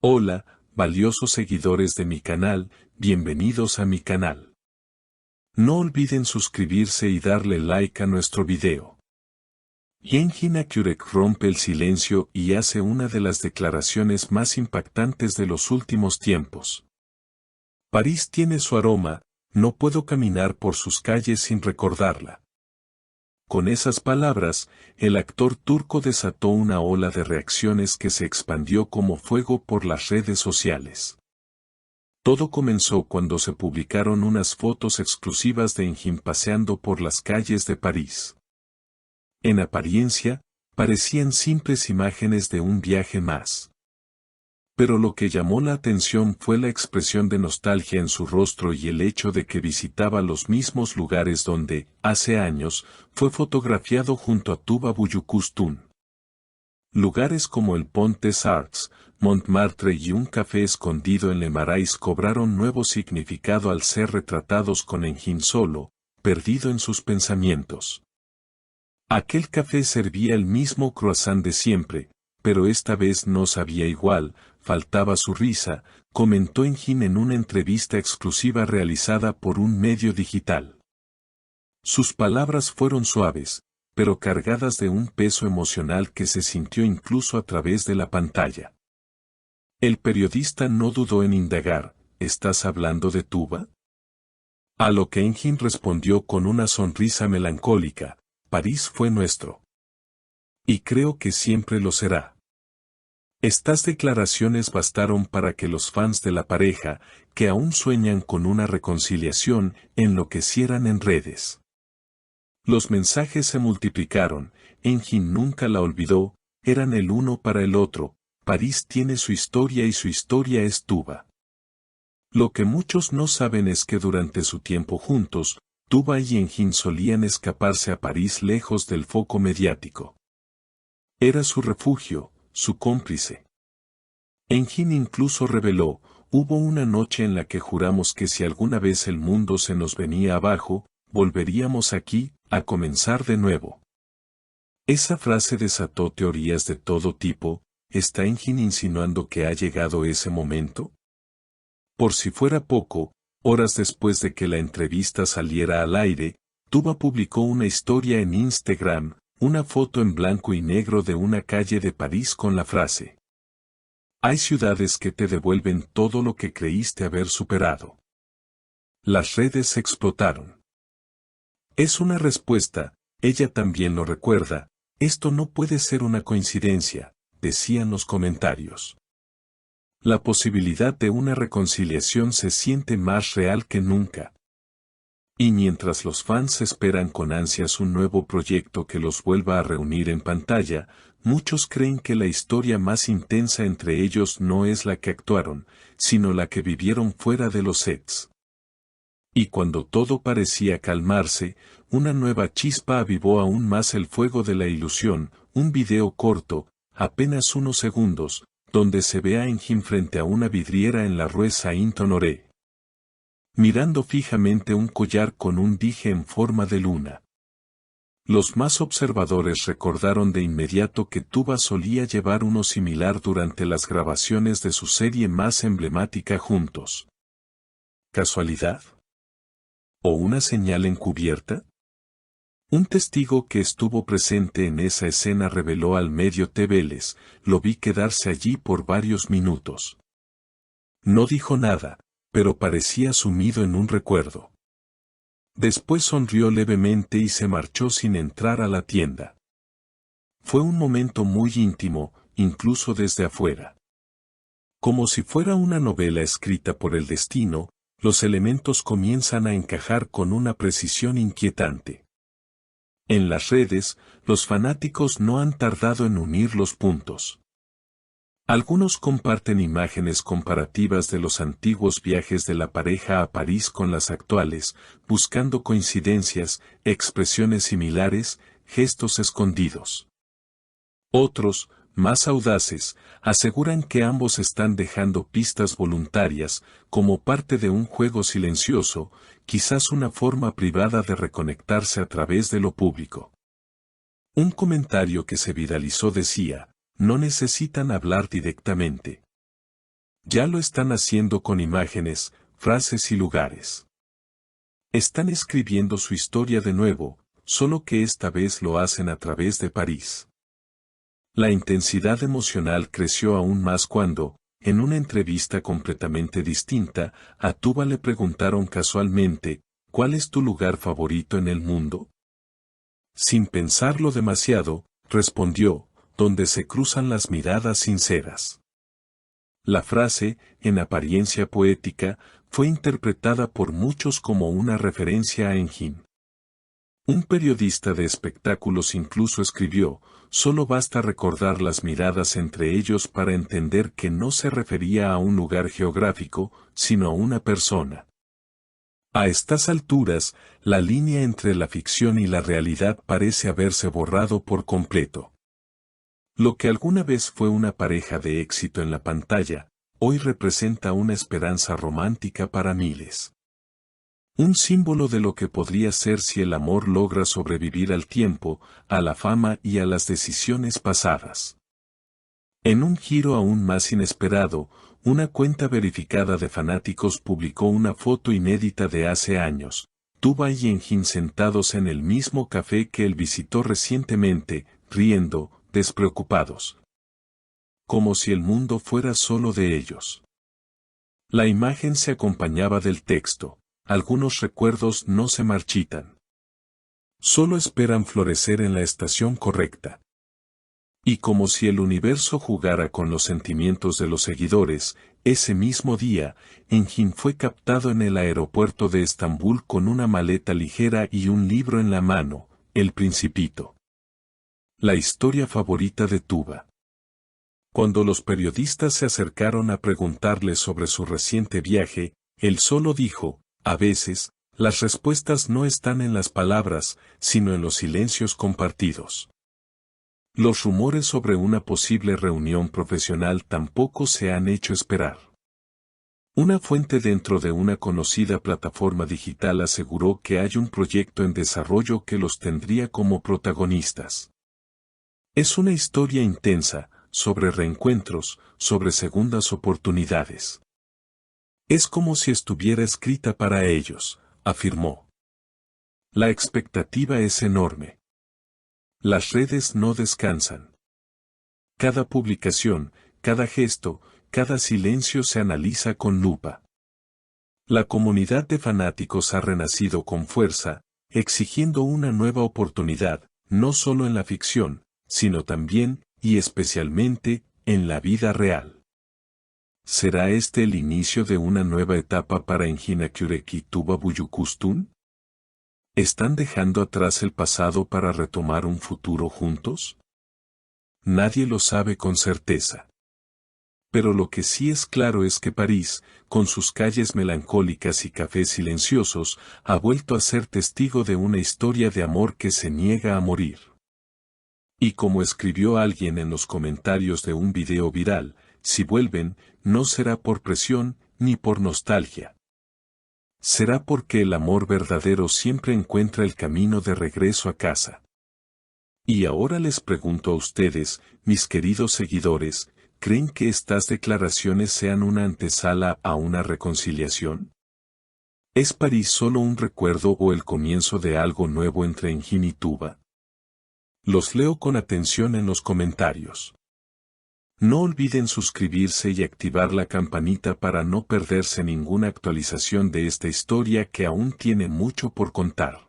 Hola, valiosos seguidores de mi canal, bienvenidos a mi canal. No olviden suscribirse y darle like a nuestro video. Engin Akyurek rompe el silencio y hace una de las declaraciones más impactantes de los últimos tiempos. París tiene su aroma, no puedo caminar por sus calles sin recordarla. Con esas palabras, el actor turco desató una ola de reacciones que se expandió como fuego por las redes sociales. Todo comenzó cuando se publicaron unas fotos exclusivas de Engin paseando por las calles de París. En apariencia, parecían simples imágenes de un viaje más. Pero lo que llamó la atención fue la expresión de nostalgia en su rostro y el hecho de que visitaba los mismos lugares donde, hace años, fue fotografiado junto a Tuba Büyüküstün. Lugares como el Pont des Arts, Montmartre y un café escondido en Le Marais cobraron nuevo significado al ser retratados con Engin solo, perdido en sus pensamientos. Aquel café servía el mismo croissant de siempre, pero esta vez no sabía igual, faltaba su risa, comentó Engin en una entrevista exclusiva realizada por un medio digital. Sus palabras fueron suaves, pero cargadas de un peso emocional que se sintió incluso a través de la pantalla. El periodista no dudó en indagar, ¿estás hablando de Tuba? A lo que Engin respondió con una sonrisa melancólica, París fue nuestro. Y creo que siempre lo será. Estas declaraciones bastaron para que los fans de la pareja, que aún sueñan con una reconciliación, enloquecieran en redes. Los mensajes se multiplicaron, Engin nunca la olvidó, eran el uno para el otro, París tiene su historia y su historia es Tuba. Lo que muchos no saben es que durante su tiempo juntos, Tuba y Engin solían escaparse a París lejos del foco mediático. Era su refugio, su cómplice. Engin incluso reveló, hubo una noche en la que juramos que si alguna vez el mundo se nos venía abajo, volveríamos aquí, a comenzar de nuevo. Esa frase desató teorías de todo tipo, ¿está Engin insinuando que ha llegado ese momento? Por si fuera poco, horas después de que la entrevista saliera al aire, Tuba publicó una historia en Instagram, una foto en blanco y negro de una calle de París con la frase: hay ciudades que te devuelven todo lo que creíste haber superado. Las redes explotaron. Es una respuesta, ella también lo recuerda, esto no puede ser una coincidencia, decían los comentarios. La posibilidad de una reconciliación se siente más real que nunca. Y mientras los fans esperan con ansias un nuevo proyecto que los vuelva a reunir en pantalla, muchos creen que la historia más intensa entre ellos no es la que actuaron, sino la que vivieron fuera de los sets. Y cuando todo parecía calmarse, una nueva chispa avivó aún más el fuego de la ilusión, un video corto, apenas unos segundos, donde se ve a Engin frente a una vidriera en la rue Saint-Honoré, mirando fijamente un collar con un dije en forma de luna. Los más observadores recordaron de inmediato que Tuba solía llevar uno similar durante las grabaciones de su serie más emblemática juntos. ¿Casualidad? ¿O una señal encubierta? Un testigo que estuvo presente en esa escena reveló al medio TVLes, lo vi quedarse allí por varios minutos. No dijo nada, pero parecía sumido en un recuerdo. Después sonrió levemente y se marchó sin entrar a la tienda. Fue un momento muy íntimo, incluso desde afuera. Como si fuera una novela escrita por el destino, los elementos comienzan a encajar con una precisión inquietante. En las redes, los fanáticos no han tardado en unir los puntos. Algunos comparten imágenes comparativas de los antiguos viajes de la pareja a París con las actuales, buscando coincidencias, expresiones similares, gestos escondidos. Otros, más audaces, aseguran que ambos están dejando pistas voluntarias, como parte de un juego silencioso, quizás una forma privada de reconectarse a través de lo público. Un comentario que se viralizó decía: no necesitan hablar directamente. Ya lo están haciendo con imágenes, frases y lugares. Están escribiendo su historia de nuevo, solo que esta vez lo hacen a través de París. La intensidad emocional creció aún más cuando, en una entrevista completamente distinta, a Tuba le preguntaron casualmente, ¿cuál es tu lugar favorito en el mundo? Sin pensarlo demasiado, respondió, donde se cruzan las miradas sinceras. La frase, en apariencia poética, fue interpretada por muchos como una referencia a Engin. Un periodista de espectáculos incluso escribió, solo basta recordar las miradas entre ellos para entender que no se refería a un lugar geográfico, sino a una persona. A estas alturas, la línea entre la ficción y la realidad parece haberse borrado por completo. Lo que alguna vez fue una pareja de éxito en la pantalla, hoy representa una esperanza romántica para miles. Un símbolo de lo que podría ser si el amor logra sobrevivir al tiempo, a la fama y a las decisiones pasadas. En un giro aún más inesperado, una cuenta verificada de fanáticos publicó una foto inédita de hace años, Tuba y Engin sentados en el mismo café que él visitó recientemente, riendo, despreocupados. Como si el mundo fuera solo de ellos. La imagen se acompañaba del texto. Algunos recuerdos no se marchitan. Solo esperan florecer en la estación correcta. Y como si el universo jugara con los sentimientos de los seguidores, ese mismo día, Engin fue captado en el aeropuerto de Estambul con una maleta ligera y un libro en la mano, El Principito. La historia favorita de Tuba. Cuando los periodistas se acercaron a preguntarle sobre su reciente viaje, él solo dijo, a veces, las respuestas no están en las palabras, sino en los silencios compartidos. Los rumores sobre una posible reunión profesional tampoco se han hecho esperar. Una fuente dentro de una conocida plataforma digital aseguró que hay un proyecto en desarrollo que los tendría como protagonistas. Es una historia intensa, sobre reencuentros, sobre segundas oportunidades. Es como si estuviera escrita para ellos, afirmó. La expectativa es enorme. Las redes no descansan. Cada publicación, cada gesto, cada silencio se analiza con lupa. La comunidad de fanáticos ha renacido con fuerza, exigiendo una nueva oportunidad, no solo en la ficción, sino también, y especialmente, en la vida real. ¿Será este el inicio de una nueva etapa para Engin Akyurek y Tuba Büyüküstün? ¿Están dejando atrás el pasado para retomar un futuro juntos? Nadie lo sabe con certeza. Pero lo que sí es claro es que París, con sus calles melancólicas y cafés silenciosos, ha vuelto a ser testigo de una historia de amor que se niega a morir. Y como escribió alguien en los comentarios de un video viral, si vuelven, no será por presión, ni por nostalgia. Será porque el amor verdadero siempre encuentra el camino de regreso a casa. Y ahora les pregunto a ustedes, mis queridos seguidores, ¿creen que estas declaraciones sean una antesala a una reconciliación? ¿Es París solo un recuerdo o el comienzo de algo nuevo entre Engin y Tuba? Los leo con atención en los comentarios. No olviden suscribirse y activar la campanita para no perderse ninguna actualización de esta historia que aún tiene mucho por contar.